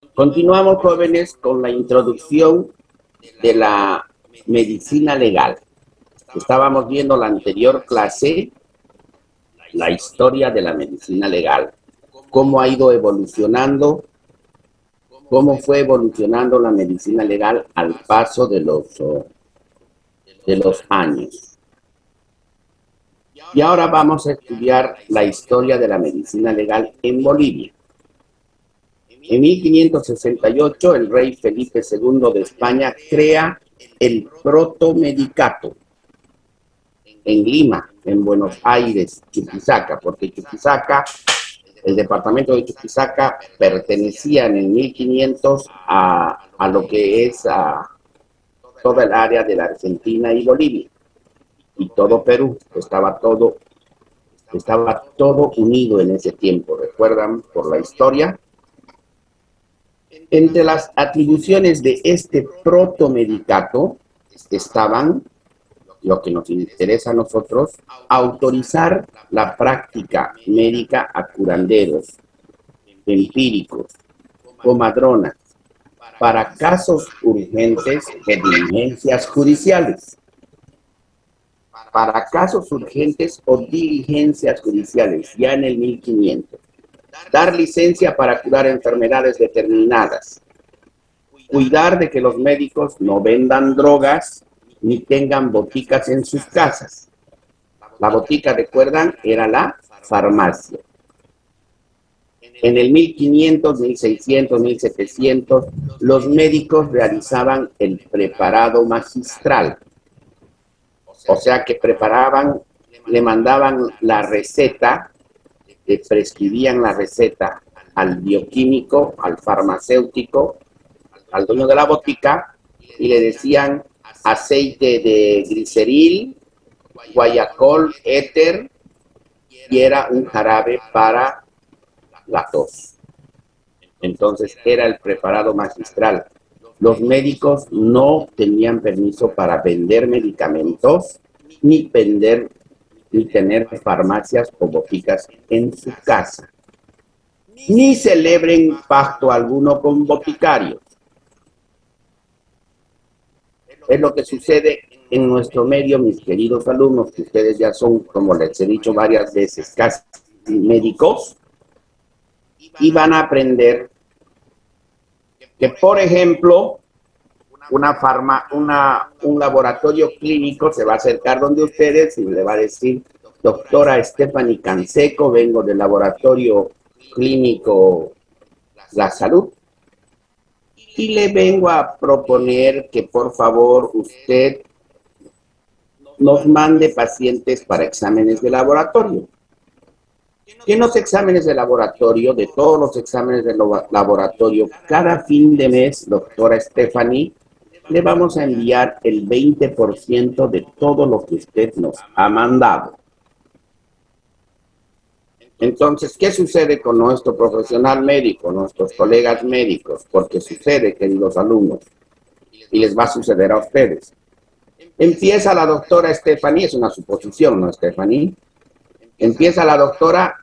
Continuamos, jóvenes, con la introducción de la medicina legal. Estábamos viendo la anterior clase, la historia de la medicina legal, cómo ha ido evolucionando, cómo fue evolucionando la medicina legal al paso de los años. Y ahora vamos a estudiar la historia de la medicina legal en Bolivia. En 1568, el rey Felipe II de España crea el protomedicato en Lima, en Buenos Aires, Chuquisaca, porque Chuquisaca, el departamento de Chuquisaca, pertenecía en el 1500 a lo que es toda el área de la Argentina y Bolivia, y todo Perú, estaba todo unido en ese tiempo. ¿Recuerdan por la historia? Entre las atribuciones de este protomedicato estaban, lo que nos interesa a nosotros, autorizar la práctica médica a curanderos, empíricos, comadronas, para casos urgentes de diligencias judiciales. Para casos urgentes o diligencias judiciales, ya en el 1500. Dar licencia para curar enfermedades determinadas. Cuidar de que los médicos no vendan drogas ni tengan boticas en sus casas. La botica, recuerdan, era la farmacia. En el 1500, 1600, 1700, los médicos realizaban el preparado magistral. O sea que preparaban, le mandaban la receta, le prescribían la receta al bioquímico, al farmacéutico, al dueño de la botica, y le decían aceite de gliceril, guayacol, éter, y era un jarabe para la tos. Entonces era el preparado magistral. Los médicos no tenían permiso para vender medicamentos, ni tener farmacias o boticas en su casa. Ni celebren pacto alguno con boticarios. Es lo que sucede en nuestro medio, mis queridos alumnos, que ustedes ya son, como les he dicho varias veces, casi médicos, y van a aprender que, por ejemplo, un laboratorio clínico se va a acercar donde ustedes y le va a decir: doctora Stephanie Canseco, vengo del laboratorio clínico La Salud, y le vengo a proponer que por favor usted nos mande pacientes para exámenes de laboratorio. Que en los exámenes de laboratorio, de todos los exámenes de laboratorio, cada fin de mes, doctora Stephanie, le vamos a enviar el 20% de todo lo que usted nos ha mandado. Entonces, ¿qué sucede con nuestro profesional médico, nuestros colegas médicos? Porque sucede, queridos alumnos, y les va a suceder a ustedes. Empieza la doctora Stephanie, es una suposición, ¿no, Stephanie? Empieza la doctora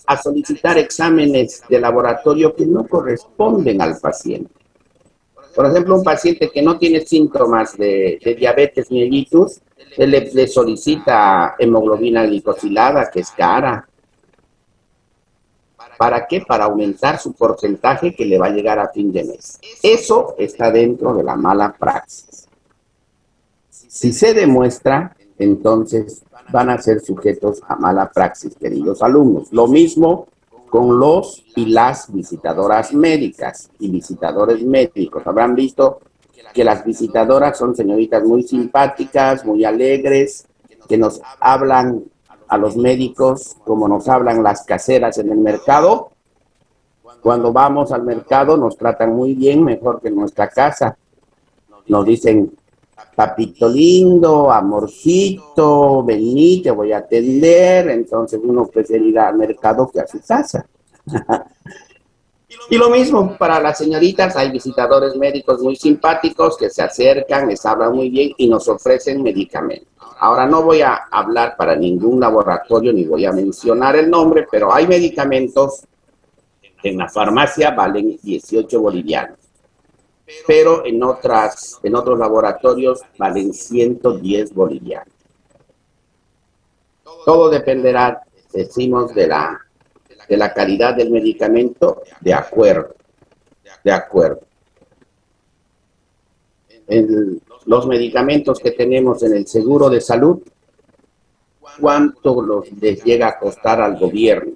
a solicitar exámenes de laboratorio que no corresponden al paciente. Por ejemplo, un paciente que no tiene síntomas de diabetes mellitus, le solicita hemoglobina glicosilada, que es cara. ¿Para qué? Para aumentar su porcentaje que le va a llegar a fin de mes. Eso está dentro de la mala praxis. Si se demuestra, entonces van a ser sujetos a mala praxis, queridos alumnos. Lo mismo con los y las visitadoras médicas y visitadores médicos. Habrán visto que las visitadoras son señoritas muy simpáticas, muy alegres, que nos hablan a los médicos como nos hablan las caseras en el mercado. Cuando vamos al mercado nos tratan muy bien, mejor que en nuestra casa. Nos dicen: papito lindo, amorcito, vení, te voy a atender. Entonces uno prefiere ir al mercado que a su casa. Y lo mismo para las señoritas, hay visitadores médicos muy simpáticos que se acercan, les hablan muy bien y nos ofrecen medicamentos. Ahora no voy a hablar para ningún laboratorio ni voy a mencionar el nombre, pero hay medicamentos En la farmacia valen 18 bolivianos, pero en otros laboratorios valen 110 bolivianos. Todo dependerá, decimos, de la calidad del medicamento, de acuerdo. Los medicamentos que tenemos en el seguro de salud, ¿cuánto les llega a costar al gobierno?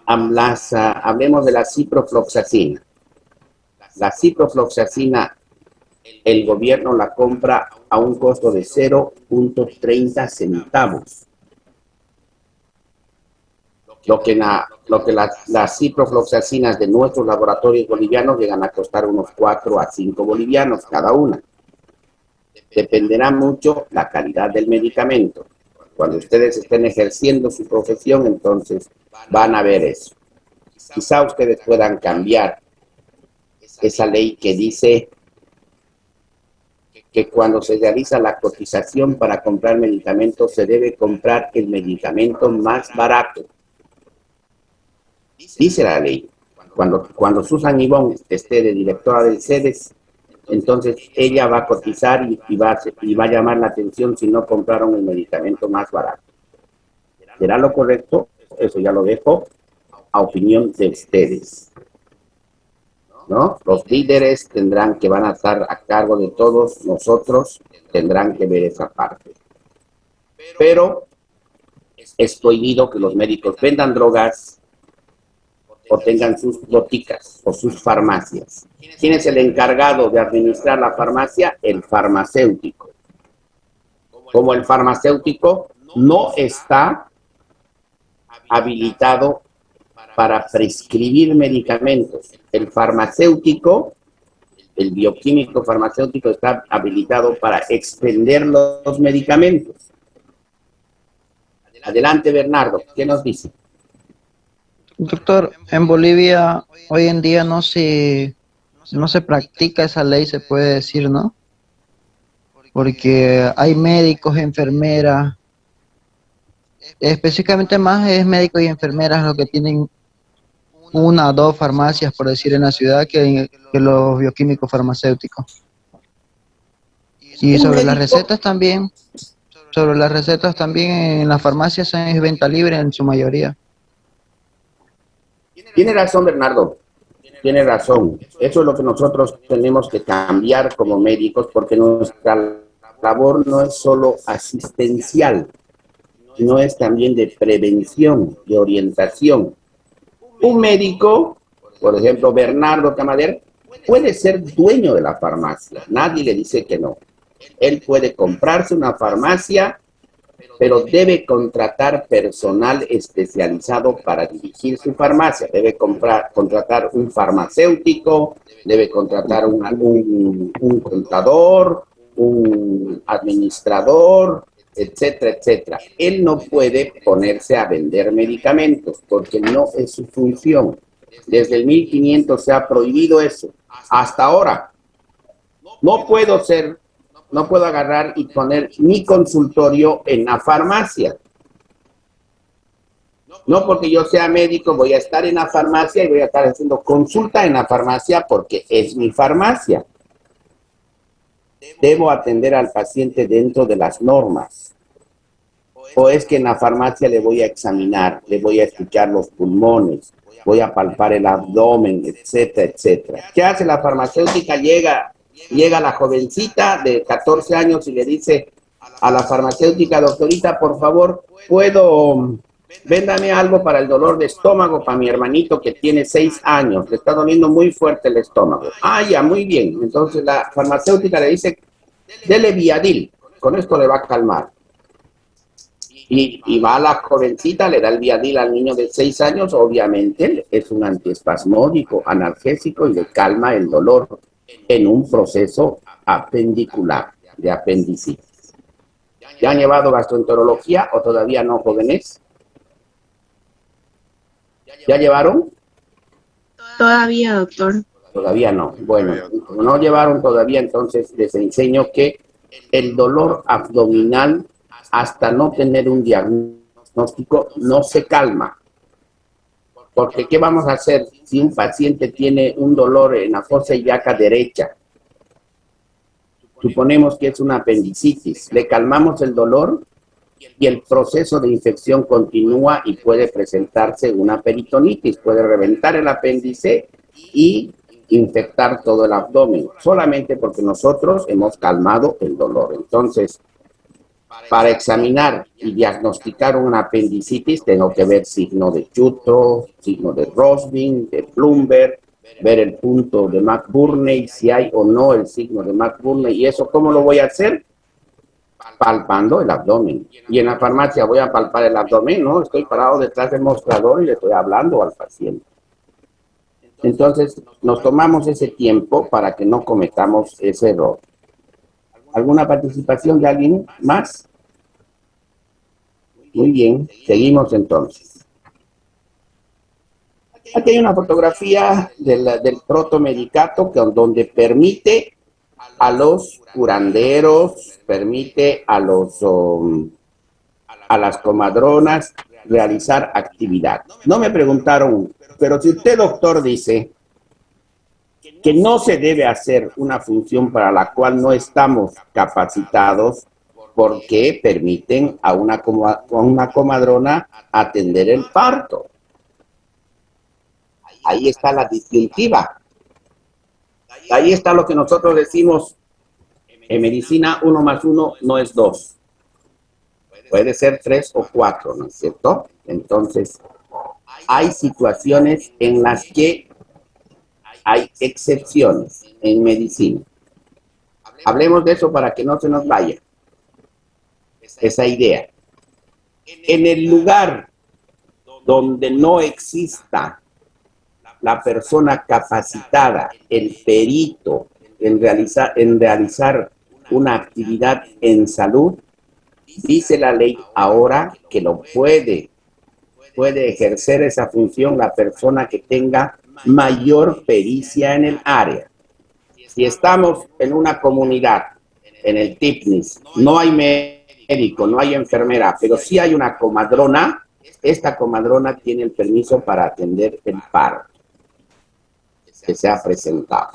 Hablemos de la ciprofloxacina. La ciprofloxacina, el gobierno la compra a un costo de 0.30 centavos. Lo que las ciprofloxacinas de nuestros laboratorios bolivianos llegan a costar unos 4 a 5 bolivianos cada una. Dependerá mucho la calidad del medicamento. Cuando ustedes estén ejerciendo su profesión, entonces van a ver eso. Quizá ustedes puedan cambiar esa ley que dice que cuando se realiza la cotización para comprar medicamentos, se debe comprar el medicamento más barato. Dice la ley. Cuando Susan Ivonne esté de directora del CEDES, entonces ella va a cotizar y va a llamar la atención si no compraron el medicamento más barato. ¿Será lo correcto? Eso ya lo dejo a opinión de ustedes, ¿no? Los líderes que van a estar a cargo de todos nosotros, tendrán que ver esa parte. Pero es prohibido que los médicos vendan drogas o tengan sus boticas o sus farmacias. ¿Quién es el encargado de administrar la farmacia? El farmacéutico. Como el farmacéutico no está habilitado para prescribir medicamentos. El farmacéutico, el bioquímico farmacéutico está habilitado para expender los medicamentos. Adelante, Bernardo, ¿qué nos dice? Doctor, en Bolivia hoy en día no se practica esa ley, se puede decir, ¿no? Porque hay médicos, enfermeras, específicamente más es médicos y enfermeras los que tienen una o dos farmacias, por decir, en la ciudad que los bioquímicos farmacéuticos. Y sobre las recetas también en las farmacias es venta libre en su mayoría. Tiene razón, Bernardo. Tiene razón. Eso es lo que nosotros tenemos que cambiar como médicos, porque nuestra labor no es solo asistencial, sino es también de prevención, de orientación. Un médico, por ejemplo, Bernardo Camader, puede ser dueño de la farmacia. Nadie le dice que no. Él puede comprarse una farmacia, pero debe contratar personal especializado para dirigir su farmacia. Debe contratar un farmacéutico, debe contratar un contador, un administrador, etcétera, etcétera. Él no puede ponerse a vender medicamentos porque no es su función. Desde el 1500 se ha prohibido eso. Hasta ahora no puedo agarrar y poner mi consultorio en la farmacia. No porque yo sea médico voy a estar en la farmacia y voy a estar haciendo consulta en la farmacia porque es mi farmacia. Debo atender al paciente dentro de las normas. O es que en la farmacia le voy a examinar, le voy a escuchar los pulmones, voy a palpar el abdomen, etcétera, etcétera. ¿Qué hace la farmacéutica? Llega la jovencita de 14 años y le dice a la farmacéutica: doctorita, por favor, véndame algo para el dolor de estómago para mi hermanito que tiene 6 años, le está doliendo muy fuerte el estómago. Ah, ya, muy bien. Entonces la farmacéutica le dice: dele Viadil, con esto le va a calmar. Y va a la jovencita, le da el Viadil al niño de 6 años, obviamente es un antiespasmódico, analgésico y le calma el dolor en un proceso apendicular, de apendicitis. ¿Ya han llevado gastroenterología o todavía no, jóvenes? ¿Ya llevaron? Todavía, doctor. Todavía no. Bueno, como no llevaron todavía, entonces les enseño que el dolor abdominal, hasta no tener un diagnóstico, no se calma. Porque ¿qué vamos a hacer si un paciente tiene un dolor en la fosa ilíaca derecha? Suponemos que es una apendicitis. Le calmamos el dolor y el proceso de infección continúa y puede presentarse una peritonitis. Puede reventar el apéndice y infectar todo el abdomen, solamente porque nosotros hemos calmado el dolor. Entonces, para examinar y diagnosticar una apendicitis, tengo que ver signo de Chuto, signo de Rosbin, de Plumber, ver el punto de McBurney, si hay o no el signo de McBurney. ¿Y eso cómo lo voy a hacer? Palpando el abdomen. Y en la farmacia voy a palpar el abdomen, ¿no? Estoy parado detrás del mostrador y le estoy hablando al paciente. Entonces, nos tomamos ese tiempo para que no cometamos ese error. ¿Alguna participación de alguien más? Muy bien, seguimos entonces. Aquí hay una fotografía del protomedicato donde permite a los curanderos, permite a las comadronas realizar actividad. No me preguntaron, pero si usted, doctor, dice que no se debe hacer una función para la cual no estamos capacitados, porque permiten a una comadrona atender el parto. Ahí está la disyuntiva. Ahí está lo que nosotros decimos en medicina: 1 más 1 no es 2. Puede ser 3 o 4, ¿no es cierto? Entonces, hay situaciones en las que hay excepciones en medicina. Hablemos de eso para que no se nos vaya esa idea. En el lugar donde no exista la persona capacitada, el perito, en realizar una actividad en salud, dice la ley ahora que lo puede ejercer esa función la persona que tenga mayor pericia en el área. Si estamos en una comunidad, en el TIPNIS, no hay médico, no hay enfermera, pero sí hay una comadrona, esta comadrona tiene el permiso para atender el parto que se ha presentado.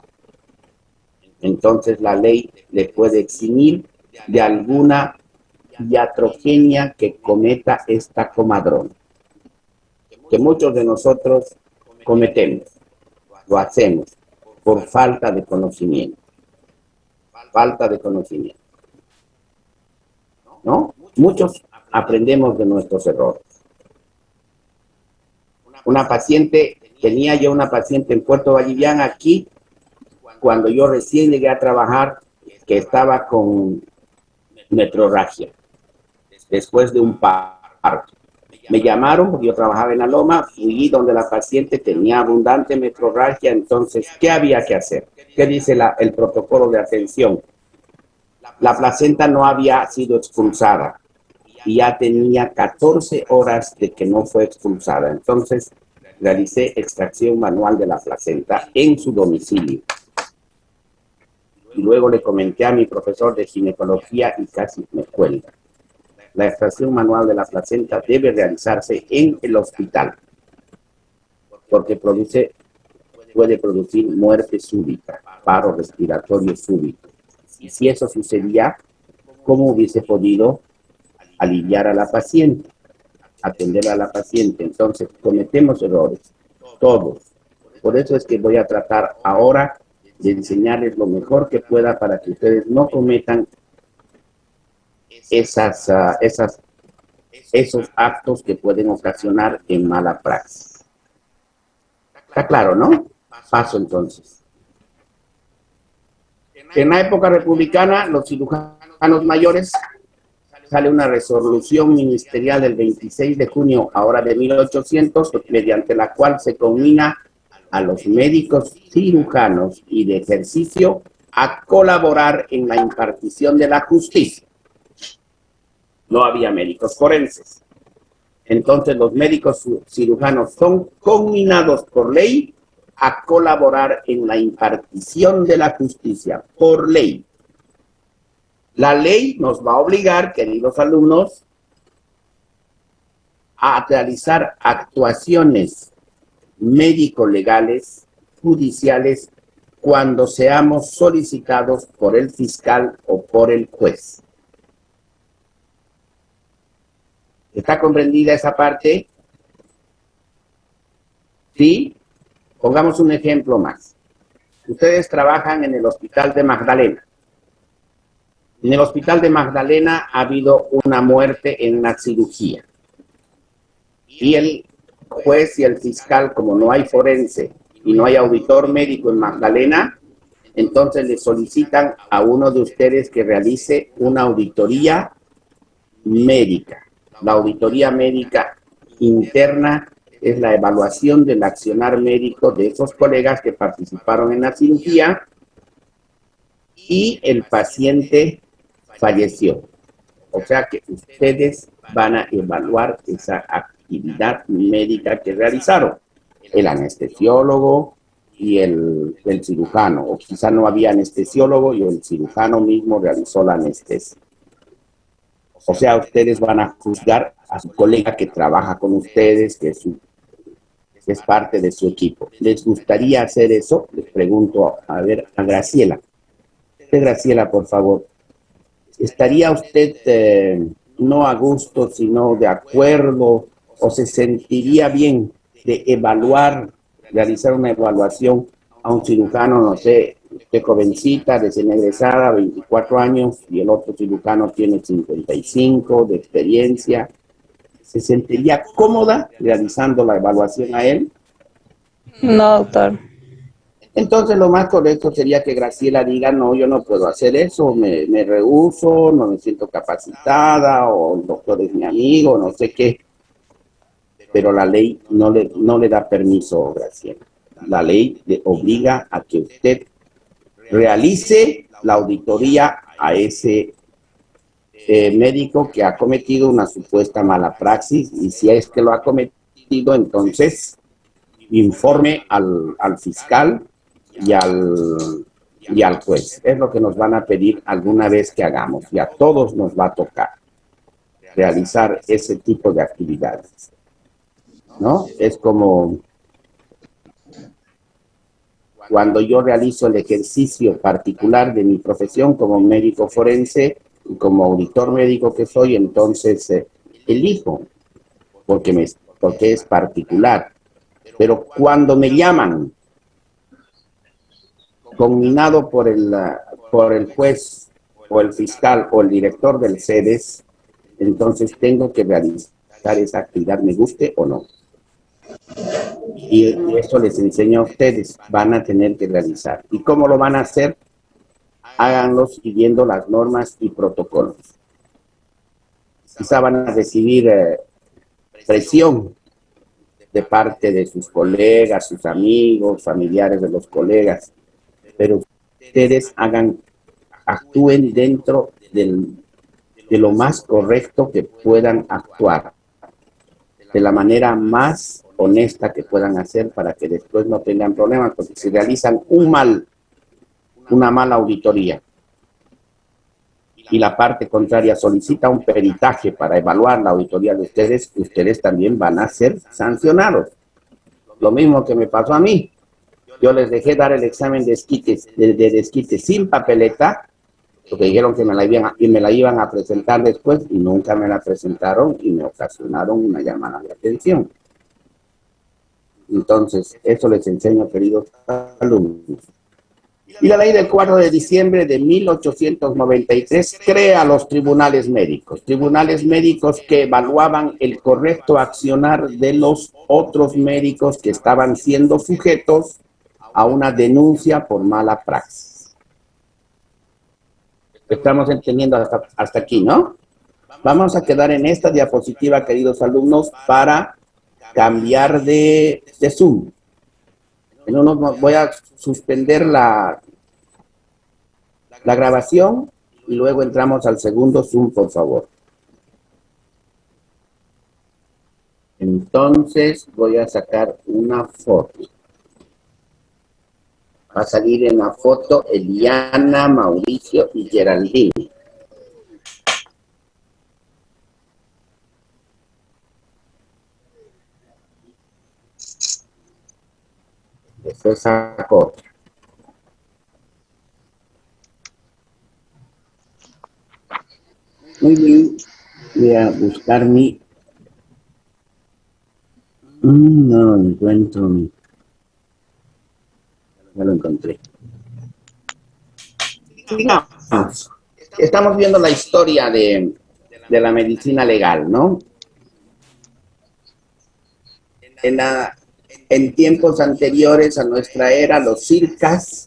Entonces la ley le puede eximir de alguna iatrogenia que cometa esta comadrona, que muchos de nosotros cometemos, lo hacemos por falta de conocimiento. Falta de conocimiento, ¿no? Muchos aprendemos de nuestros errores. Tenía yo una paciente en Puerto Vallivian aquí, cuando yo recién llegué a trabajar, que estaba con metrorragia, después de un parto. Me llamaron porque yo trabajaba en la Loma, fui donde la paciente tenía abundante metrorragia. Entonces, ¿qué había que hacer? ¿Qué dice el protocolo de atención? La placenta no había sido expulsada y ya tenía 14 horas de que no fue expulsada. Entonces, realicé extracción manual de la placenta en su domicilio. Y luego le comenté a mi profesor de ginecología y casi me cuelga. La extracción manual de la placenta debe realizarse en el hospital, porque puede producir muerte súbita, paro respiratorio súbito. Y si eso sucedía, ¿cómo hubiese podido aliviar a la paciente, atender a la paciente? Entonces, cometemos errores, todos. Por eso es que voy a tratar ahora de enseñarles lo mejor que pueda para que ustedes no cometan esos actos que pueden ocasionar en mala praxis. ¿Está claro, no? Paso entonces. En la época republicana, los cirujanos mayores, sale una resolución ministerial del 26 de junio, ahora de 1800, mediante la cual se combina a los médicos cirujanos y de ejercicio a colaborar en la impartición de la justicia. No había médicos forenses. Entonces los médicos cirujanos son conminados por ley a colaborar en la impartición de la justicia, por ley. La ley nos va a obligar, queridos alumnos, a realizar actuaciones médico-legales, judiciales, cuando seamos solicitados por el fiscal o por el juez. ¿Está comprendida esa parte? ¿Sí? Pongamos un ejemplo más. Ustedes trabajan en el Hospital de Magdalena. En el Hospital de Magdalena ha habido una muerte en una cirugía. Y el juez y el fiscal, como no hay forense y no hay auditor médico en Magdalena, entonces le solicitan a uno de ustedes que realice una auditoría médica. La auditoría médica interna es la evaluación del accionar médico de esos colegas que participaron en la cirugía y el paciente falleció. O sea que ustedes van a evaluar esa actividad médica que realizaron. El anestesiólogo y el cirujano, o quizá no había anestesiólogo y el cirujano mismo realizó la anestesia. O sea, ustedes van a juzgar a su colega que trabaja con ustedes, que es parte de su equipo. ¿Les gustaría hacer eso? Les pregunto, a ver, a Graciela. Graciela, por favor. ¿Estaría usted no a gusto, sino de acuerdo, o se sentiría bien de evaluar, realizar una evaluación a un cirujano, no sé, de jovencita, recién egresada, 24 años, y el otro cirujano tiene 55 de experiencia? ¿Se sentiría cómoda realizando la evaluación a él? No, doctor. Entonces lo más correcto sería que Graciela diga, no, yo no puedo hacer eso, me rehúso, no me siento capacitada, o el doctor es mi amigo, no sé qué. Pero la ley no le da permiso, Graciela. La ley le obliga a que usted realice la auditoría a ese médico que ha cometido una supuesta mala praxis, y si es que lo ha cometido, entonces informe al fiscal y al juez. Es lo que nos van a pedir alguna vez que hagamos, y a todos nos va a tocar realizar ese tipo de actividades, ¿no? Es como cuando yo realizo el ejercicio particular de mi profesión como médico forense y como auditor médico que soy, entonces elijo, porque es particular. Pero cuando me llaman conminado por el juez o el fiscal o el director del CEDES, entonces tengo que realizar esa actividad, me guste o no. Y eso les enseño a ustedes, van a tener que realizar. ¿Y cómo lo van a hacer? Háganlo siguiendo las normas y protocolos. Quizá van a recibir presión de parte de sus colegas, sus amigos, familiares de los colegas, pero ustedes actúen dentro de lo más correcto que puedan actuar, de la manera más honesta que puedan hacer, para que después no tengan problemas, porque si realizan una mala auditoría y la parte contraria solicita un peritaje para evaluar la auditoría de ustedes también van a ser sancionados. Lo mismo que me pasó a mí. Yo les dejé dar el examen de desquite sin papeleta, porque dijeron que me la iban a presentar después, y nunca me la presentaron y me ocasionaron una llamada de atención. Entonces, eso les enseño, queridos alumnos. Y la ley del 4 de diciembre de 1893 crea los tribunales médicos que evaluaban el correcto accionar de los otros médicos que estaban siendo sujetos a una denuncia por mala praxis. Estamos entendiendo hasta aquí, ¿no? Vamos a quedar en esta diapositiva, queridos alumnos, para cambiar de Zoom. Voy a suspender la grabación y luego entramos al segundo Zoom, por favor. Entonces voy a sacar una foto. Va a salir en la foto Eliana, Mauricio y Geraldine. después sacó otra. Muy bien, voy a buscar mi... No lo encuentro. Ya lo encontré. Digamos, estamos viendo la historia de la medicina legal, ¿no? En tiempos anteriores a nuestra era, los circas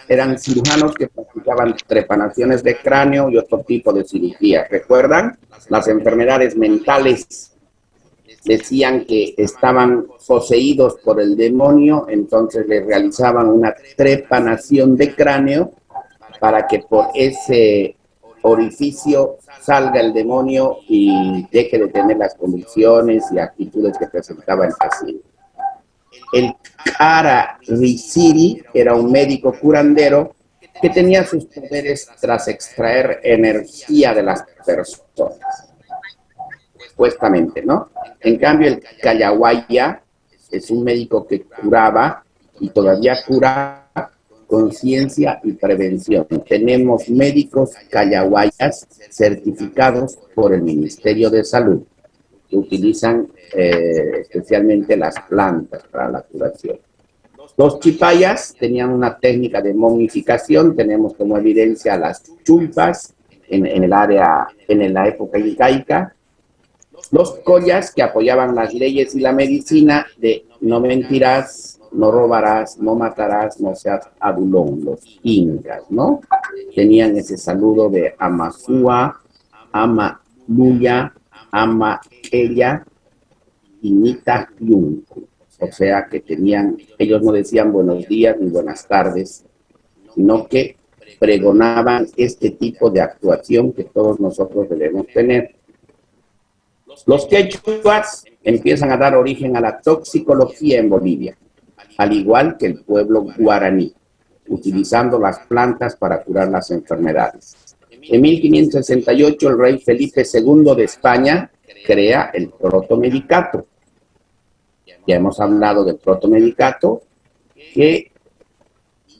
eran cirujanos que practicaban trepanaciones de cráneo y otro tipo de cirugía. ¿Recuerdan? Las enfermedades mentales decían que estaban poseídos por el demonio, entonces les realizaban una trepanación de cráneo para que por ese orificio salga el demonio y deje de tener las convicciones y actitudes que presentaba el paciente. El Kara Riziri era un médico curandero que tenía sus poderes tras extraer energía de las personas, supuestamente, ¿no? En cambio, el Kayawaya es un médico que curaba y todavía cura con ciencia y prevención. Tenemos médicos Kayawayas certificados por el Ministerio de Salud, que utilizan especialmente las plantas para la curación. Los chipayas tenían una técnica de momificación, tenemos como evidencia las chulpas en la época incaica. Los collas, que apoyaban las leyes y la medicina de no mentirás, no robarás, no matarás, no seas adulón, los incas, ¿no? Tenían ese saludo de Amasúa, Amaluya, Amaqueya y Nita Yunku. O sea que ellos no decían buenos días ni buenas tardes, sino que pregonaban este tipo de actuación que todos nosotros debemos tener. Los quechuas empiezan a dar origen a la toxicología en Bolivia, al igual que el pueblo guaraní, utilizando las plantas para curar las enfermedades. En 1568, el rey Felipe II de España crea el protomedicato. Ya hemos hablado del protomedicato, que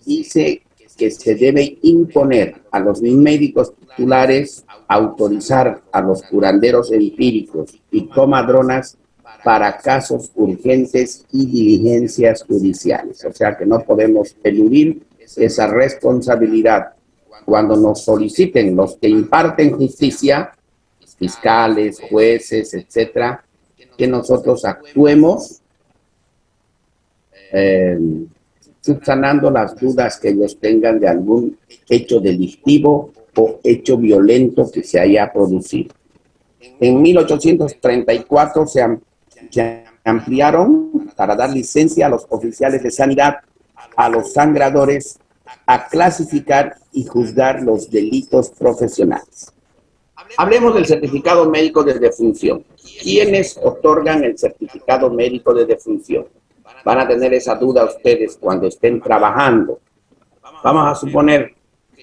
dice que se debe imponer a los médicos titulares autorizar a los curanderos empíricos y comadronas para casos urgentes y diligencias judiciales. O sea que no podemos eludir esa responsabilidad cuando nos soliciten los que imparten justicia, fiscales, jueces, etcétera, que nosotros actuemos subsanando las dudas que ellos tengan de algún hecho delictivo o hecho violento que se haya producido. En 1834 se ampliaron para dar licencia a los oficiales de sanidad, a los sangradores, a clasificar y juzgar los delitos profesionales. Hablemos del certificado médico de defunción. ¿Quiénes otorgan el certificado médico de defunción? Van a tener esa duda ustedes cuando estén trabajando. Vamos a suponer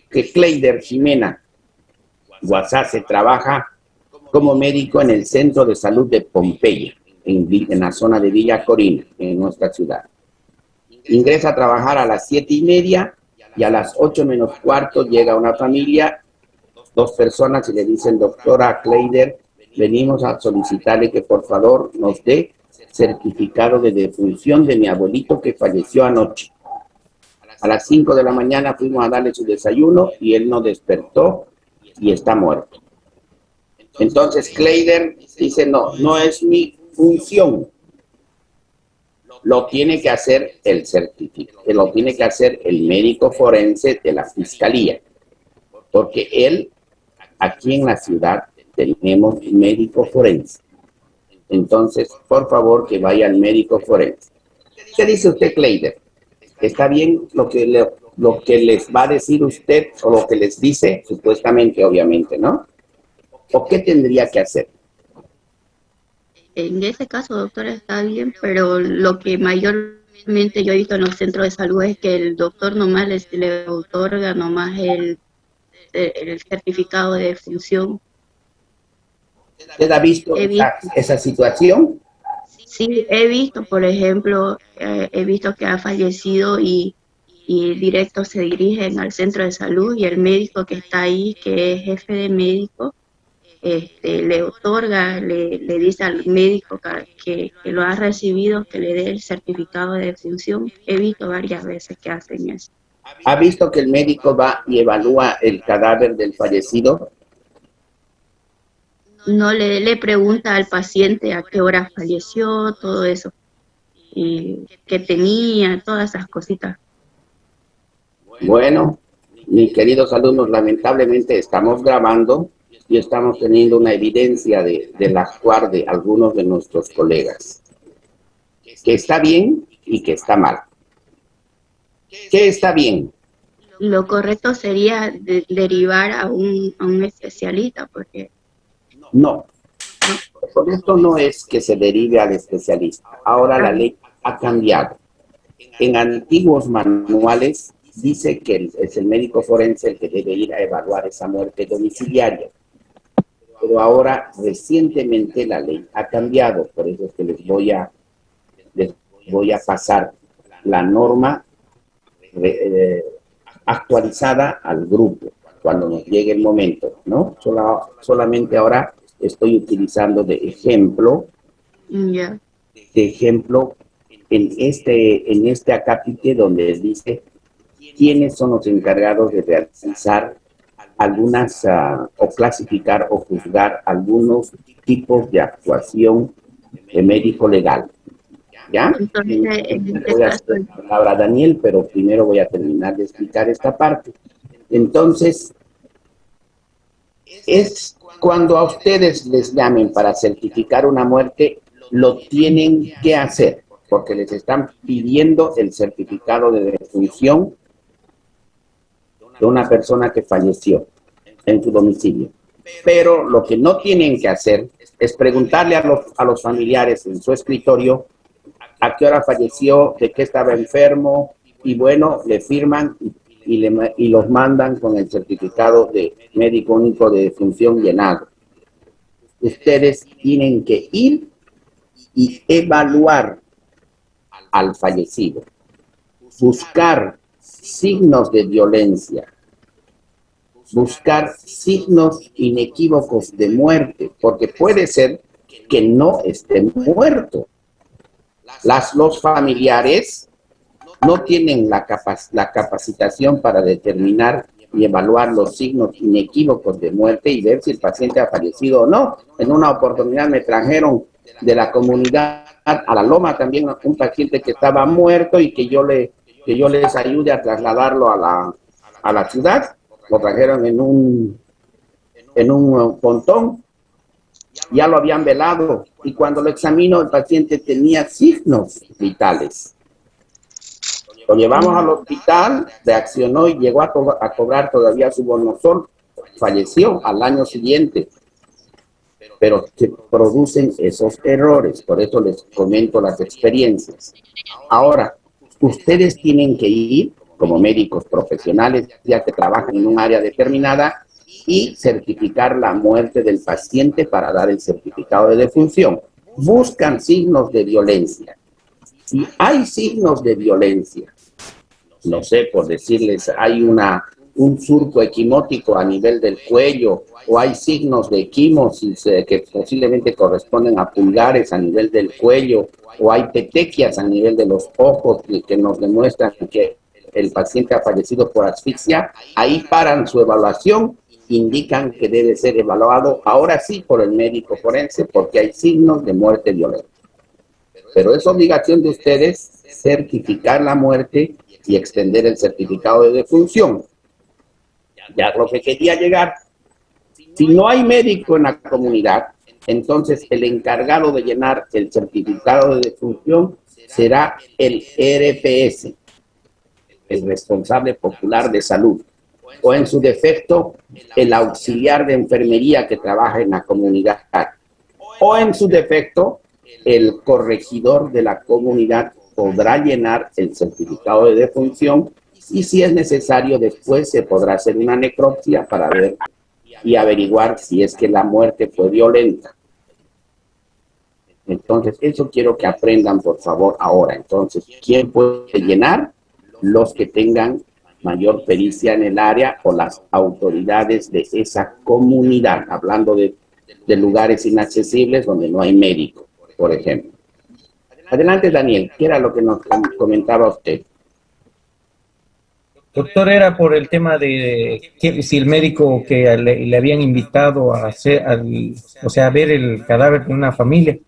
que Kleider Jimena Guasase trabaja como médico en el Centro de Salud de Pompeya, en la zona de Villa Corina, en nuestra ciudad. Ingresa a trabajar a las 7:30 y a las 8 menos cuarto llega una familia, 2 personas, y le dicen: doctora Kleider, venimos a solicitarle que por favor nos dé certificado de defunción de mi abuelito que falleció anoche. A las 5 de la mañana fuimos a darle su desayuno y él no despertó y está muerto. Entonces Kleider dice: no es mi función. Lo tiene que hacer el certificado, lo tiene que hacer el médico forense de la fiscalía, porque él, aquí en la ciudad, tenemos médico forense. Entonces, por favor, que vaya al médico forense. ¿Qué dice usted, Kleider? ¿Está bien lo que les va a decir usted o lo que les dice? Supuestamente, obviamente, ¿no? ¿O qué tendría que hacer? En ese caso, doctor, está bien, pero lo que mayormente yo he visto en los centros de salud es que el doctor nomás le otorga nomás el certificado de defunción. ¿Usted ha visto esa situación? Sí, he visto, por ejemplo, he visto que ha fallecido y directo se dirigen al centro de salud y el médico que está ahí, que es jefe de médico, le otorga, le dice al médico que lo ha recibido, que le dé el certificado de defunción. He visto varias veces que hacen eso. ¿Ha visto que el médico va y evalúa el cadáver del fallecido? No le pregunta al paciente a qué hora falleció, todo eso, y qué tenía, todas esas cositas. Bueno, mis queridos alumnos, lamentablemente estamos grabando y estamos teniendo una evidencia del actuar de algunos de nuestros colegas, que está bien y que está mal. ¿Qué está bien? Lo correcto sería derivar a un especialista, porque No, por esto no es que se derive al especialista. Ahora la ley ha cambiado. En antiguos manuales dice que es el médico forense el que debe ir a evaluar esa muerte domiciliaria. Pero ahora, recientemente, la ley ha cambiado. Por eso es que les voy a pasar la norma actualizada al grupo cuando nos llegue el momento, ¿no? Solamente ahora estoy utilizando de ejemplo en este acápite donde dice quiénes son los encargados de realizar algunas o clasificar o juzgar algunos tipos de actuación de médico legal. ¿Ya? entonces Voy a hacer la palabra a Daniel, pero primero voy a terminar de explicar esta parte. Entonces, es cuando a ustedes les llamen para certificar una muerte, lo tienen que hacer, porque les están pidiendo el certificado de defunción de una persona que falleció en su domicilio. Pero lo que no tienen que hacer es preguntarle a los familiares en su escritorio a qué hora falleció, de qué estaba enfermo, y bueno, le firman y los mandan con el certificado de médico único de defunción llenado. Ustedes tienen que ir y evaluar al fallecido, buscar signos de violencia, buscar signos inequívocos de muerte, porque puede ser que no esté muerto. Los familiares no tienen la capacitación para determinar y evaluar los signos inequívocos de muerte y ver si el paciente ha fallecido o no. En una oportunidad me trajeron de la comunidad a La Loma también un paciente que estaba muerto y que yo les ayude a trasladarlo a la ciudad. Lo trajeron en un pontón. Ya lo habían velado y cuando lo examinó el paciente tenía signos vitales. Lo llevamos al hospital, reaccionó y llegó a cobrar todavía su bonosol. Falleció al año siguiente. Pero se producen esos errores, por eso les comento las experiencias. Ahora, ustedes tienen que ir como médicos profesionales, ya que trabajan en un área determinada, y certificar la muerte del paciente para dar el certificado de defunción. Buscan signos de violencia. Si hay signos de violencia, no sé, por decirles, hay un surco equimótico a nivel del cuello, o hay signos de equimosis que posiblemente corresponden a pulgares a nivel del cuello, o hay petequias a nivel de los ojos que nos demuestran que el paciente ha fallecido por asfixia, ahí paran su evaluación, indican que debe ser evaluado ahora sí por el médico forense porque hay signos de muerte violenta. Pero es obligación de ustedes certificar la muerte y extender el certificado de defunción. Ya lo que quería llegar, si no hay médico en la comunidad, entonces el encargado de llenar el certificado de defunción será el RPS, el responsable popular de salud, o en su defecto, el auxiliar de enfermería que trabaja en la comunidad, o en su defecto, el corregidor de la comunidad podrá llenar el certificado de defunción y si es necesario después se podrá hacer una necropsia para ver y averiguar si es que la muerte fue violenta. Entonces, eso quiero que aprendan, por favor, ahora. Entonces, ¿quién puede llenar? Los que tengan mayor pericia en el área o las autoridades de esa comunidad, hablando de lugares inaccesibles donde no hay médico, por ejemplo. Adelante, Daniel, ¿qué era lo que nos comentaba usted? Doctor, era por el tema de que si el médico que le habían invitado a hacer, o sea, a ver el cadáver de una familia,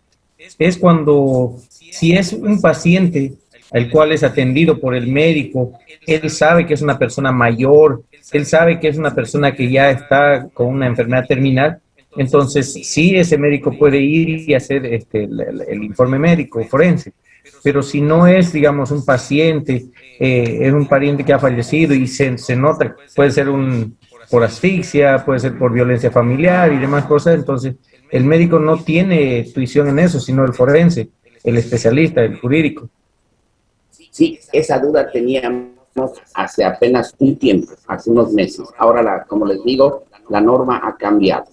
es cuando, si es un paciente al cual es atendido por el médico, él sabe que es una persona mayor, él sabe que es una persona que ya está con una enfermedad terminal, entonces sí, ese médico puede ir y hacer el informe médico forense. Pero si no es, digamos, un paciente, es un pariente que ha fallecido y se nota, puede ser por asfixia, puede ser por violencia familiar y demás cosas, entonces el médico no tiene tuición en eso, sino el forense, el especialista, el jurídico. Sí, esa duda teníamos hace apenas un tiempo, hace unos meses. Ahora, como les digo, la norma ha cambiado.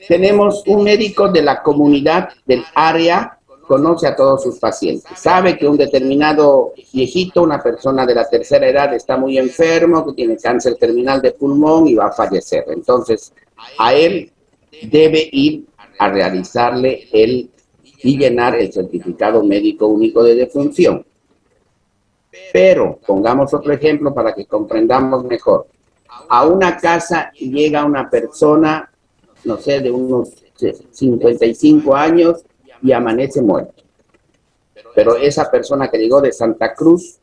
Tenemos un médico de la comunidad del área, conoce a todos sus pacientes, sabe que un determinado viejito, una persona de la tercera edad está muy enfermo, que tiene cáncer terminal de pulmón y va a fallecer. Entonces, a él debe ir a realizarle y llenar el certificado médico único de defunción. Pero, pongamos otro ejemplo para que comprendamos mejor. A una casa llega una persona, no sé, de unos 55 años y amanece muerto. Pero esa persona que llegó de Santa Cruz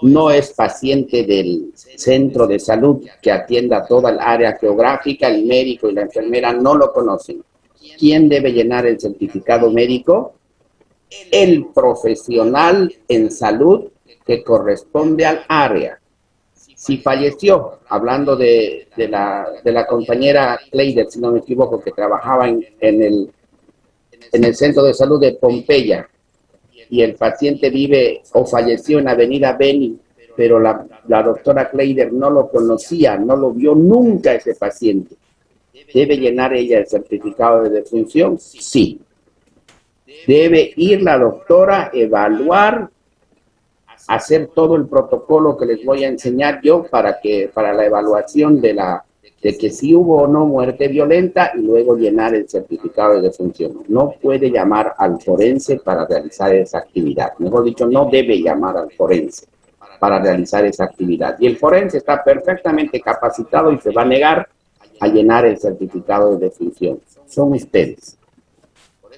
no es paciente del centro de salud que atienda toda el área geográfica, el médico y la enfermera no lo conocen. ¿Quién debe llenar el certificado médico? El profesional en salud que corresponde al área. Si falleció, hablando de la compañera Kleider, si no me equivoco, que trabajaba en el centro de salud de Pompeya, y el paciente vive o falleció en Avenida Beni, pero la doctora Kleider no lo conocía, no lo vio nunca ese paciente. ¿Debe llenar ella el certificado de defunción? Sí. Debe ir la doctora, evaluar, hacer todo el protocolo que les voy a enseñar yo para la evaluación de que si hubo o no muerte violenta y luego llenar el certificado de defunción. No puede llamar al forense para realizar esa actividad. Mejor dicho, no debe llamar al forense para realizar esa actividad. Y el forense está perfectamente capacitado y se va a negar a llenar el certificado de defunción. Son ustedes.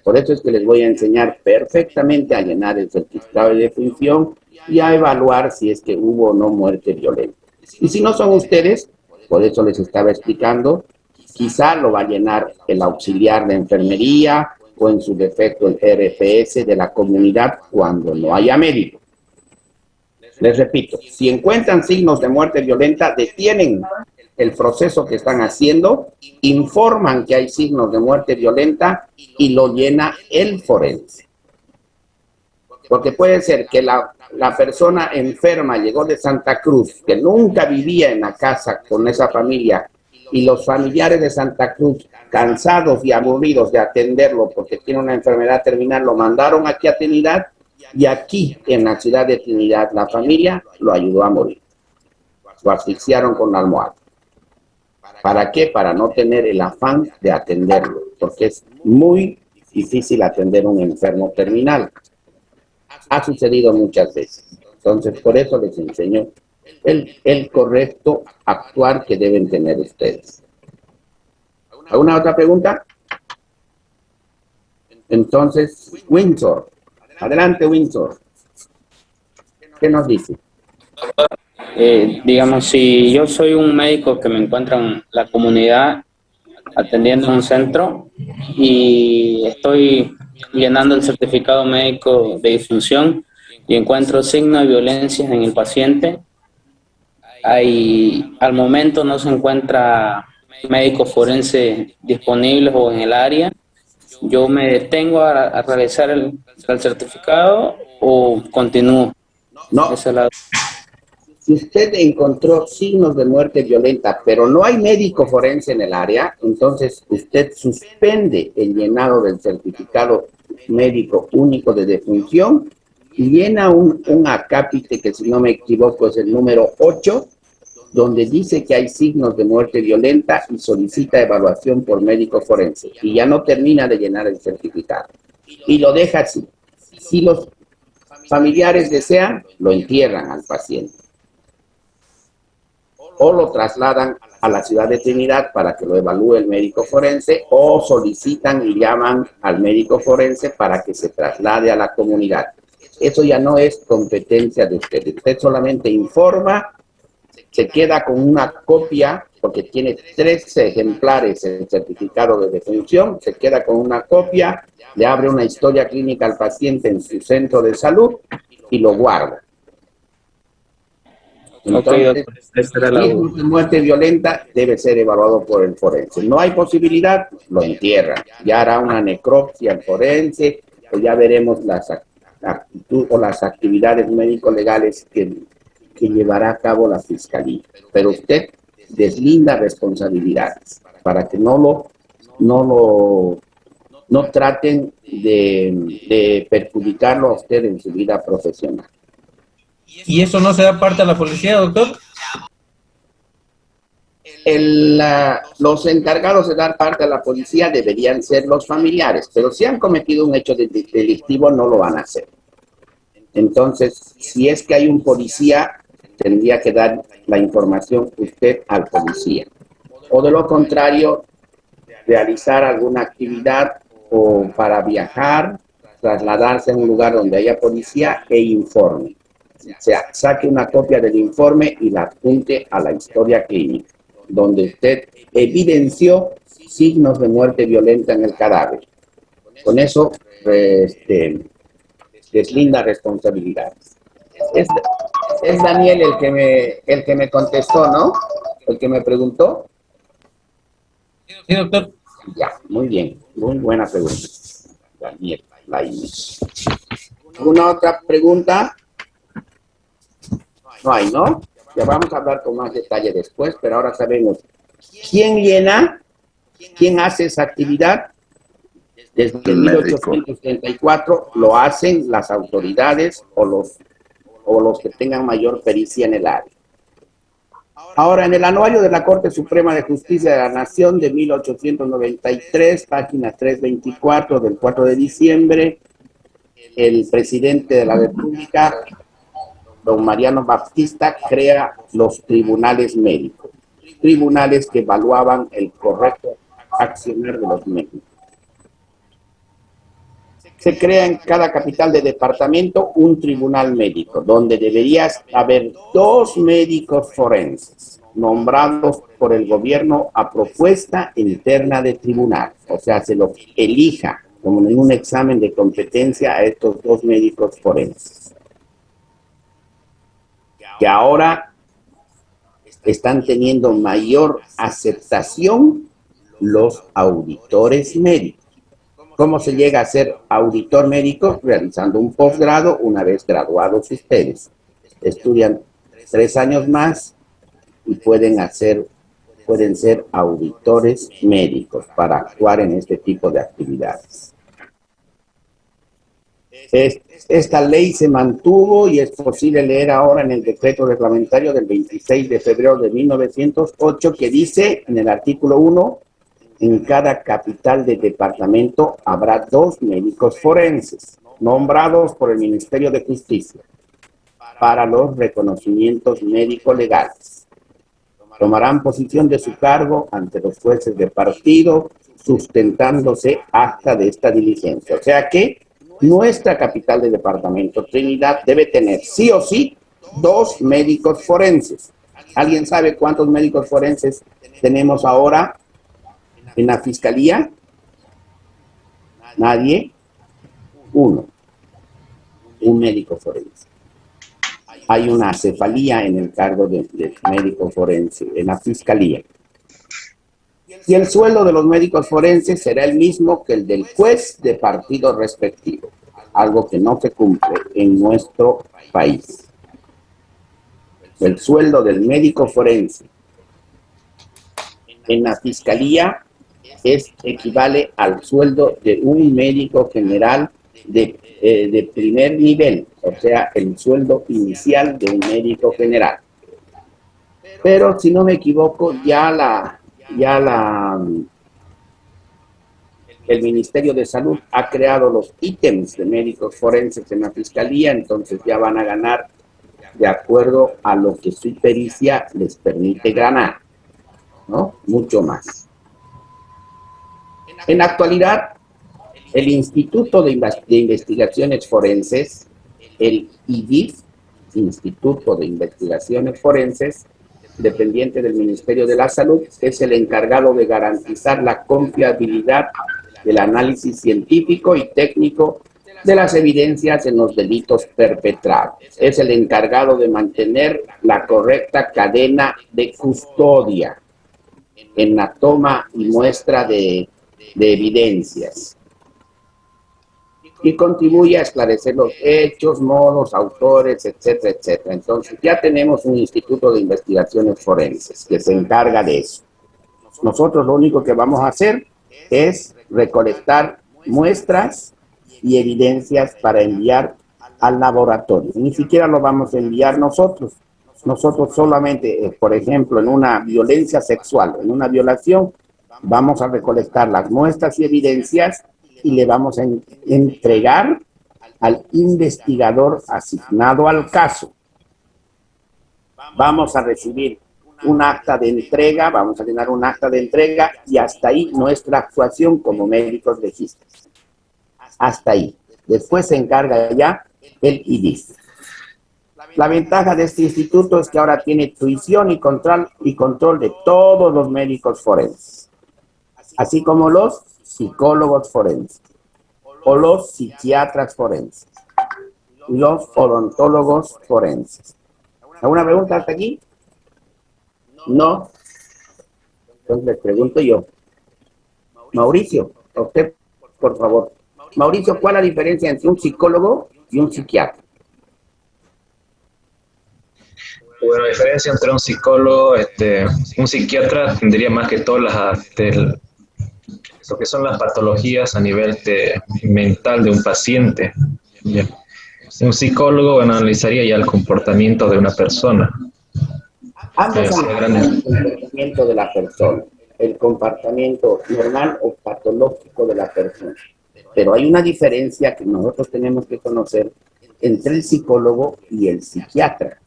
Por eso es que les voy a enseñar perfectamente a llenar el certificado de defunción y a evaluar si es que hubo o no muerte violenta. Y si no son ustedes, por eso les estaba explicando, quizá lo va a llenar el auxiliar de enfermería o en su defecto el RPS de la comunidad cuando no haya médico. Les repito, si encuentran signos de muerte violenta, detienen el proceso que están haciendo, informan que hay signos de muerte violenta y lo llena el forense. Porque puede ser que la persona enferma llegó de Santa Cruz, que nunca vivía en la casa con esa familia, y los familiares de Santa Cruz, cansados y aburridos de atenderlo porque tiene una enfermedad terminal, lo mandaron aquí a Trinidad, y aquí, en la ciudad de Trinidad, la familia lo ayudó a morir. Lo asfixiaron con la almohada. ¿Para qué? Para no tener el afán de atenderlo, porque es muy difícil atender a un enfermo terminal. Ha sucedido muchas veces. Entonces, por eso les enseño el correcto actuar que deben tener ustedes. ¿Alguna otra pregunta? Entonces, Windsor. Adelante, Windsor. ¿Qué nos dice? Digamos, si yo soy un médico que me encuentra en la comunidad atendiendo en un centro y estoy llenando el certificado médico de disfunción y encuentro signos de violencia en el paciente, al momento no se encuentra médico forense disponible o en el área, yo me detengo a realizar el certificado o continúo. No. Si usted encontró signos de muerte violenta, pero no hay médico forense en el área, entonces usted suspende el llenado del certificado médico único de defunción y llena un acápite que, si no me equivoco, es el número 8, donde dice que hay signos de muerte violenta y solicita evaluación por médico forense. Y ya no termina de llenar el certificado. Y lo deja así. Si los familiares desean, lo entierran al paciente. O lo trasladan a la ciudad de Trinidad para que lo evalúe el médico forense, o solicitan y llaman al médico forense para que se traslade a la comunidad. Eso ya no es competencia de usted. Usted solamente informa, se queda con una copia, porque tiene 13 ejemplares el certificado de defunción, se queda con una copia, le abre una historia clínica al paciente en su centro de salud y lo guarda. Entonces, signos de muerte violenta debe ser evaluado por el forense. No hay posibilidad, lo entierran. Ya hará una necropsia el forense, o ya veremos las actividades médico-legales que llevará a cabo la fiscalía. Pero usted deslinda responsabilidades para que no traten de perjudicarlo a usted en su vida profesional. ¿Y eso no se da parte a la policía, doctor? Los encargados de dar parte a la policía deberían ser los familiares, pero si han cometido un hecho delictivo no lo van a hacer. Entonces, si es que hay un policía, tendría que dar la información usted al policía. O de lo contrario, realizar alguna actividad o para viajar, trasladarse a un lugar donde haya policía e informe. O sea, saque una copia del informe y la adjunte a la historia clínica, donde usted evidenció signos de muerte violenta en el cadáver. Con eso, deslinda responsabilidades. Es Daniel el que me contestó, ¿no? El que me preguntó. Sí, doctor. Ya, muy bien. Muy buena pregunta. Daniel Lainez. ¿Alguna otra pregunta? No hay, ¿no? Ya vamos a hablar con más detalle después, pero ahora sabemos quién llena, quién hace esa actividad. Desde 1834 lo hacen las autoridades o los que tengan mayor pericia en el área. Ahora, en el anuario de la Corte Suprema de Justicia de la Nación de 1893, página 324 del 4 de diciembre, el presidente de la República, don Mariano Baptista, crea los tribunales médicos, tribunales que evaluaban el correcto accionar de los médicos. Se crea en cada capital de departamento un tribunal médico, donde debería haber 2 médicos forenses, nombrados por el gobierno a propuesta interna de tribunal. O sea, se los elija, como en un examen de competencia, a estos 2 médicos forenses. Que ahora están teniendo mayor aceptación los auditores médicos. ¿Cómo se llega a ser auditor médico? Realizando un posgrado una vez graduados ustedes. Estudian 3 años más y pueden ser auditores médicos para actuar en este tipo de actividades. Esta ley se mantuvo y es posible leer ahora en el decreto reglamentario del 26 de febrero de 1908 que dice en el artículo 1: en cada capital de departamento habrá 2 médicos forenses, nombrados por el Ministerio de Justicia, para los reconocimientos médico-legales. Tomarán posición de su cargo ante los jueces de partido, sustentándose acta de esta diligencia. O sea que nuestra capital de departamento, Trinidad, debe tener sí o sí 2 médicos forenses. ¿Alguien sabe cuántos médicos forenses tenemos ahora en la fiscalía? Nadie. 1. Un médico forense. Hay una acefalía en el cargo de médico forense en la fiscalía. Y el sueldo de los médicos forenses será el mismo que el del juez de partido respectivo, algo que no se cumple en nuestro país. el sueldo del médico forense en la fiscalía equivale al sueldo de un médico general de primer nivel, o sea, el sueldo inicial de un médico general. Pero si no me equivoco, el Ministerio de Salud ha creado los ítems de médicos forenses en la fiscalía, entonces ya van a ganar de acuerdo a lo que su pericia les permite ganar, ¿no? Mucho más. En la actualidad, el Instituto de Investigaciones Forenses, el IDIF, Instituto de Investigaciones Forenses, dependiente del Ministerio de la Salud, es el encargado de garantizar la confiabilidad del análisis científico y técnico de las evidencias en los delitos perpetrados. Es el encargado de mantener la correcta cadena de custodia en la toma y muestra de evidencias, y contribuye a esclarecer los hechos, modos, autores, etcétera, etcétera. Entonces ya tenemos un Instituto de Investigaciones Forenses que se encarga de eso. Nosotros lo único que vamos a hacer es recolectar muestras y evidencias para enviar al laboratorio. Ni siquiera lo vamos a enviar nosotros. Nosotros solamente, por ejemplo, en una violencia sexual, en una violación, vamos a recolectar las muestras y evidencias y le vamos a entregar al investigador asignado al caso. Vamos a recibir un acta de entrega, vamos a llenar un acta de entrega y hasta ahí nuestra actuación como médicos legistas. Hasta ahí. Después se encarga ya el IDIF. La ventaja de este instituto es que ahora tiene tuición y control de todos los médicos forenses, así como los psicólogos forenses, o los psiquiatras forenses, y los odontólogos forenses. ¿Alguna pregunta hasta aquí? No. Entonces les pregunto yo. Mauricio, a usted, por favor. Mauricio, ¿cuál es la diferencia entre un psicólogo y un psiquiatra? Bueno, la diferencia entre un psicólogo, un psiquiatra tendría más que todo lo que son las patologías a nivel mental de un paciente. ¿Ya? Un psicólogo analizaría ya el comportamiento de una persona. Ambos analizan el comportamiento de la persona, el comportamiento normal o patológico de la persona. Pero hay una diferencia que nosotros tenemos que conocer entre el psicólogo y el psiquiatra.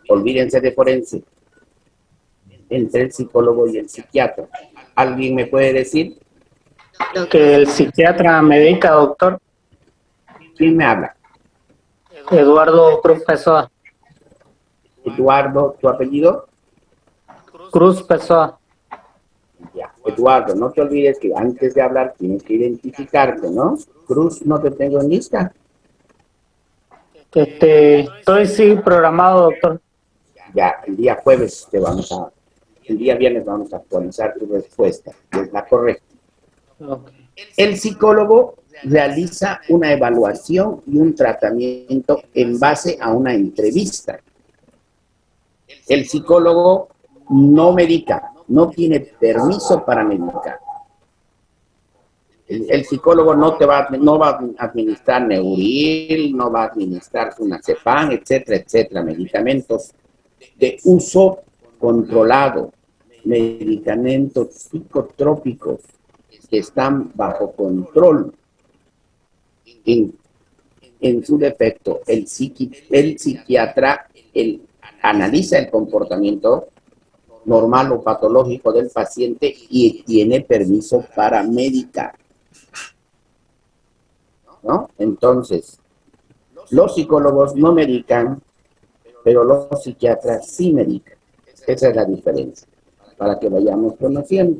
Olvídense de forense. Entre el psicólogo y el psiquiatra. ¿Alguien me puede decir? Que el psiquiatra medica, doctor. ¿Quién me habla? Eduardo Cruz Pessoa. Eduardo, ¿tu apellido? Cruz Pessoa. Ya, Eduardo, no te olvides que antes de hablar tienes que identificarte, ¿no? Cruz, no te tengo en lista. Estoy sí programado, doctor. Ya, el día jueves el día viernes vamos a actualizar tu respuesta, que es la correcta. Okay. El psicólogo realiza una evaluación y un tratamiento en base a una entrevista. El psicólogo no medica, no tiene permiso para medicar. El psicólogo no va a administrar Neuril, no va a administrar Funazepam, etcétera, etcétera, medicamentos de uso controlado, medicamentos psicotrópicos que están bajo control. En su defecto, el psiquiatra analiza el comportamiento normal o patológico del paciente y tiene permiso para medicar, ¿no? Entonces, los psicólogos no medican, pero los psiquiatras sí medican. Esa es la diferencia, para que vayamos conociendo.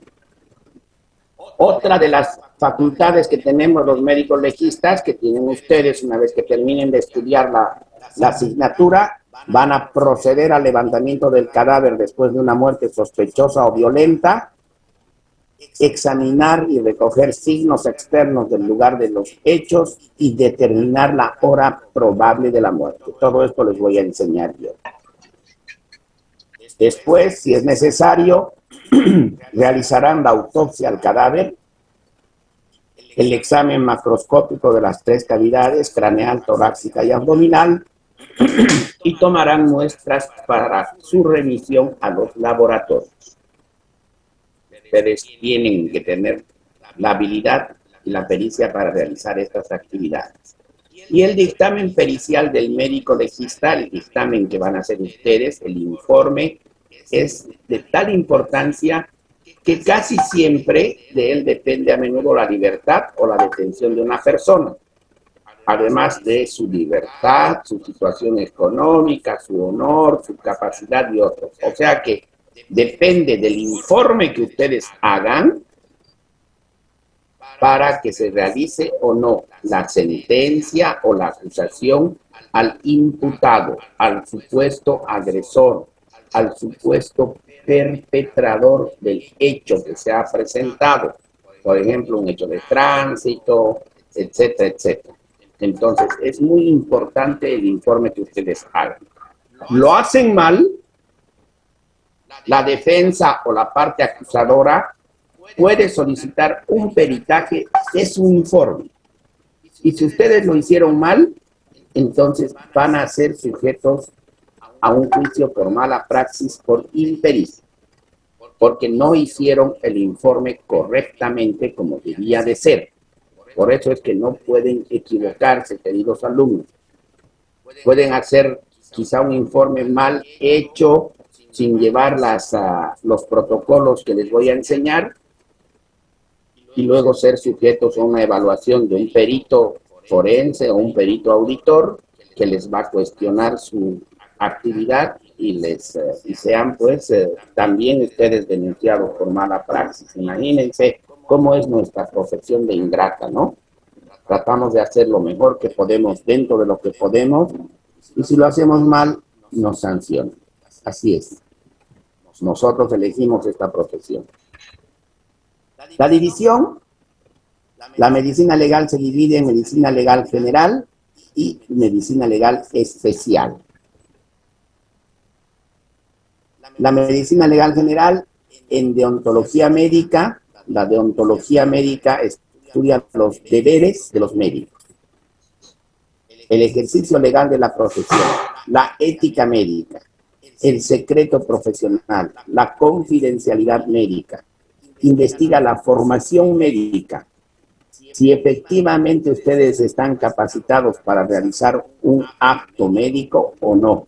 Otra de las facultades que tenemos los médicos legistas, que tienen ustedes una vez que terminen de estudiar la asignatura, van a proceder al levantamiento del cadáver después de una muerte sospechosa o violenta, examinar y recoger signos externos del lugar de los hechos y determinar la hora probable de la muerte. Todo esto les voy a enseñar yo. Después, si es necesario, realizarán la autopsia al cadáver, el examen macroscópico de las 3 cavidades, craneal, torácica y abdominal, y tomarán muestras para su remisión a los laboratorios. Ustedes tienen que tener la habilidad y la pericia para realizar estas actividades. Y el dictamen pericial del médico legista, el dictamen que van a hacer ustedes, el informe, es de tal importancia que casi siempre de él depende a menudo la libertad o la detención de una persona, además de su libertad, su situación económica, su honor, su capacidad y otros. O sea que depende del informe que ustedes hagan para que se realice o no la sentencia o la acusación al imputado, al supuesto agresor, al supuesto perpetrador del hecho que se ha presentado. Por ejemplo, un hecho de tránsito, etcétera, etcétera. Entonces, es muy importante el informe que ustedes hagan. Lo hacen mal, la defensa o la parte acusadora puede solicitar un peritaje de su informe. Y si ustedes lo hicieron mal, entonces van a ser sujetos a un juicio por mala praxis, por impericia, porque no hicieron el informe correctamente como debía de ser. Por eso es que no pueden equivocarse, queridos alumnos. Pueden hacer quizá un informe mal hecho, sin llevar los protocolos que les voy a enseñar, y luego ser sujetos a una evaluación de un perito forense o un perito auditor que les va a cuestionar su actividad y sean pues también ustedes denunciados por mala praxis. Imagínense cómo es nuestra profesión de ingrata, ¿no? Tratamos de hacer lo mejor que podemos dentro de lo que podemos, y si lo hacemos mal, nos sancionan. Así es. Nosotros elegimos esta profesión. La división, la medicina legal se divide en medicina legal general y medicina legal especial. La medicina legal general en deontología médica, la deontología médica estudia los deberes de los médicos, el ejercicio legal de la profesión, la ética médica, el secreto profesional, la confidencialidad médica, investiga la formación médica, si efectivamente ustedes están capacitados para realizar un acto médico o no.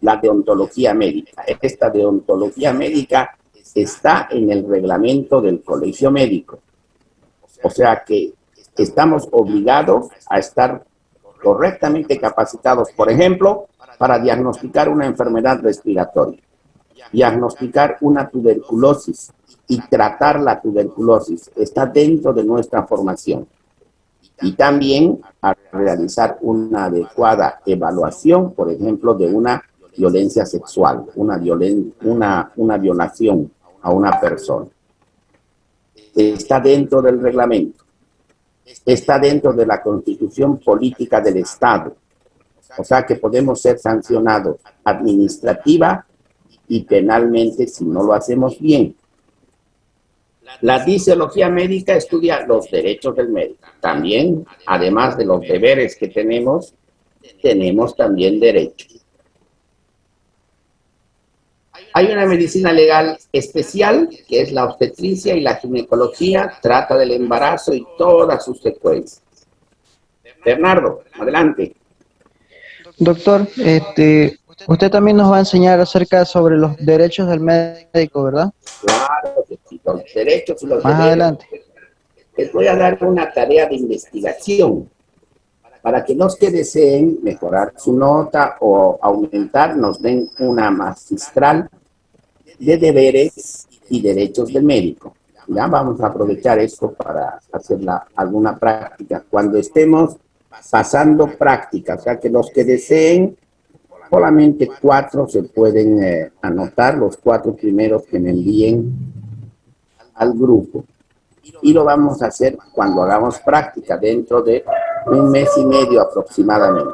La deontología médica. Esta deontología médica está en el reglamento del colegio médico. O sea que estamos obligados a estar correctamente capacitados, por ejemplo, para diagnosticar una enfermedad respiratoria, diagnosticar una tuberculosis y tratar la tuberculosis. Está dentro de nuestra formación. Y también a realizar una adecuada evaluación, por ejemplo, de una violencia sexual, una violación a una persona. Está dentro del reglamento. Está dentro de la Constitución Política del Estado. O sea que podemos ser sancionados administrativa y penalmente si no lo hacemos bien. La disciología médica estudia los derechos del médico. También, además de los deberes que tenemos también derechos. Hay una medicina legal especial, que es la obstetricia y la ginecología, trata del embarazo y todas sus secuencias. Bernardo, adelante. Doctor, usted también nos va a enseñar acerca sobre los derechos del médico, ¿verdad? Claro, los derechos y los Más deberes. adelante. Les voy a dar una tarea de investigación para que los que deseen mejorar su nota o aumentar, nos den una magistral de deberes y derechos del médico. Ya vamos a aprovechar esto para hacer alguna práctica. Cuando estemos pasando práctica, o sea que los que deseen, solamente 4 se pueden anotar, los 4 primeros que me envíen al grupo. Y lo vamos a hacer cuando hagamos práctica, dentro de 1 mes y medio aproximadamente,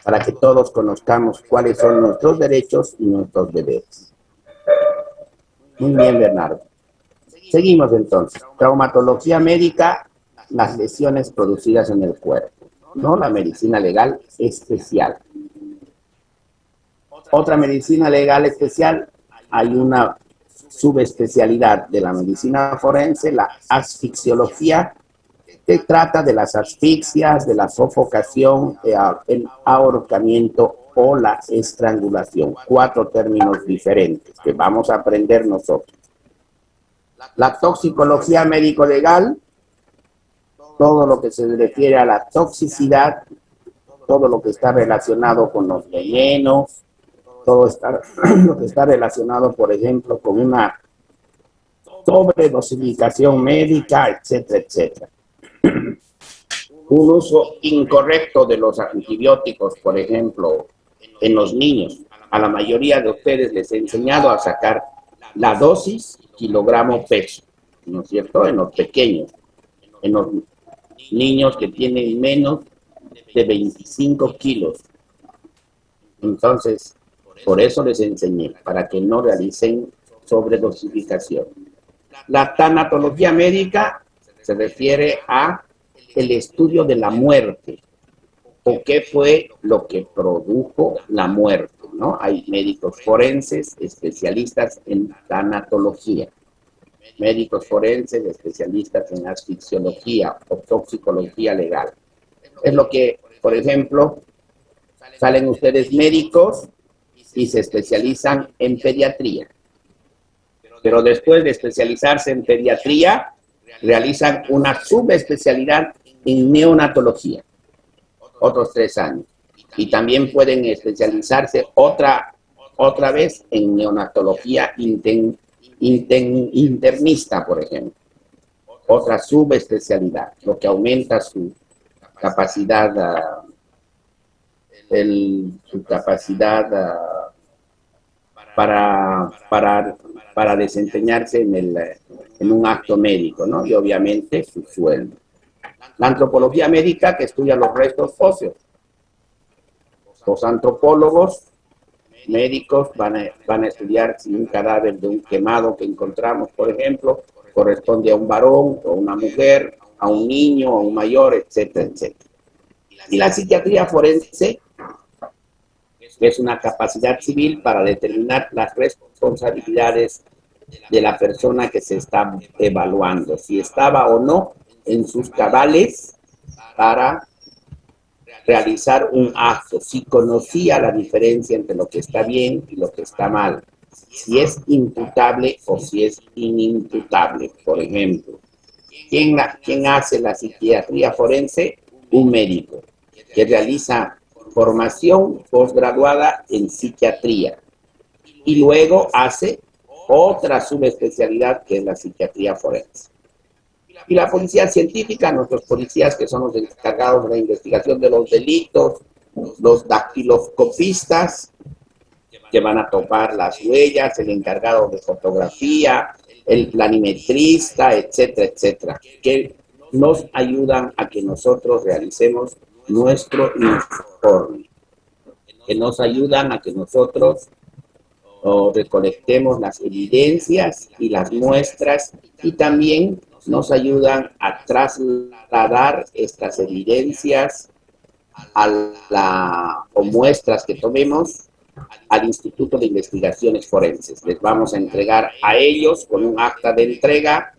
para que todos conozcamos cuáles son nuestros derechos y nuestros deberes. Muy bien, Bernardo. Seguimos entonces. Traumatología médica, las lesiones producidas en el cuerpo, ¿no? La medicina legal especial. Otra medicina legal especial, hay una subespecialidad de la medicina forense, la asfixiología, que trata de las asfixias, de la sofocación, el ahorcamiento o la estrangulación. 4 términos diferentes que vamos a aprender nosotros. La toxicología médico-legal, todo lo que se refiere a la toxicidad, todo lo que está relacionado con los venenos, todo lo que está relacionado, por ejemplo, con una sobredosificación médica, etcétera, etcétera. Un uso incorrecto de los antibióticos, por ejemplo, en los niños. A la mayoría de ustedes les he enseñado a sacar la dosis kilogramo peso, ¿no es cierto? En los pequeños, en los niños que tienen menos de 25 kilos. Entonces, por eso les enseñé, para que no realicen sobredosificación. La tanatología médica se refiere a el estudio de la muerte, o qué fue lo que produjo la muerte, ¿no? Hay médicos forenses, especialistas en tanatología, médicos forenses, especialistas en asfixiología o toxicología legal. Es lo que, por ejemplo, salen ustedes médicos y se especializan en pediatría. Pero después de especializarse en pediatría, realizan una subespecialidad en neonatología, otros 3 años. Y también pueden especializarse otra vez en neonatología internista, por ejemplo. Otra subespecialidad, lo que aumenta su capacidad, para desempeñarse en un acto médico, ¿no? Y obviamente su sueldo. La antropología médica, que estudia los restos óseos. Los antropólogos médicos van a estudiar si un cadáver de un quemado que encontramos, por ejemplo, corresponde a un varón o una mujer, a un niño o un mayor, etcétera, etcétera. Y la psiquiatría forense es una capacidad civil para determinar las responsabilidades de la persona que se está evaluando, si estaba o no en sus cabales para realizar un acto, si conocía la diferencia entre lo que está bien y lo que está mal, si es imputable o si es inimputable, por ejemplo. ¿Quién hace la psiquiatría forense? Un médico que realiza formación posgraduada en psiquiatría y luego hace otra subespecialidad que es la psiquiatría forense. Y la policía científica, nuestros policías que son los encargados de la investigación de los delitos, los dactiloscopistas que van a topar las huellas, el encargado de fotografía, el planimetrista, etcétera, etcétera, que nos ayudan a que nosotros realicemos nuestro informe, que nos ayudan a que nosotros recolectemos las evidencias y las muestras, y también nos ayudan a trasladar estas evidencias o muestras que tomemos al Instituto de Investigaciones Forenses. Les vamos a entregar a ellos con un acta de entrega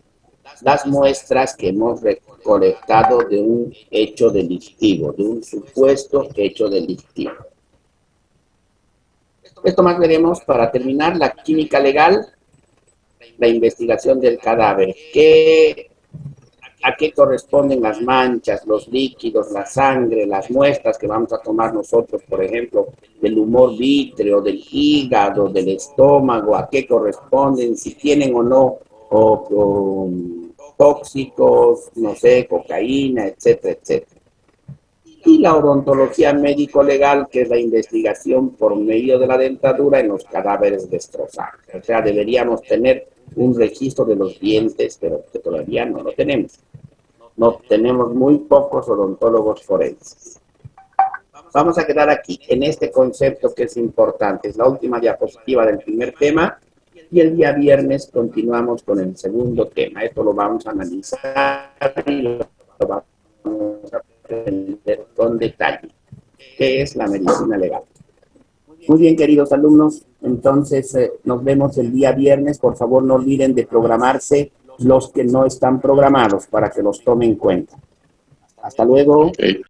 las muestras que hemos recolectado de un hecho delictivo, de un supuesto hecho delictivo. Esto más veremos para terminar la química legal, la investigación del cadáver. ¿A qué corresponden las manchas, los líquidos, la sangre, las muestras que vamos a tomar nosotros, por ejemplo, del humor vítreo, del hígado, del estómago? ¿A qué corresponden? Si tienen o no tóxicos, no sé, cocaína, etcétera, etcétera. y la odontología médico-legal, que es la investigación por medio de la dentadura en los cadáveres destrozados. O sea, deberíamos tener un registro de los dientes, pero que todavía no lo tenemos. No tenemos muy pocos odontólogos forenses. Vamos a quedar aquí en este concepto que es importante. Es la última diapositiva del primer tema y el día viernes continuamos con el segundo tema. Esto lo vamos a analizar y lo vamos a aprender con detalle. ¿Qué es la medicina legal? Muy bien, queridos alumnos. Entonces, nos vemos el día viernes. Por favor, no olviden de programarse los que no están programados para que los tomen en cuenta. Hasta luego. Okay.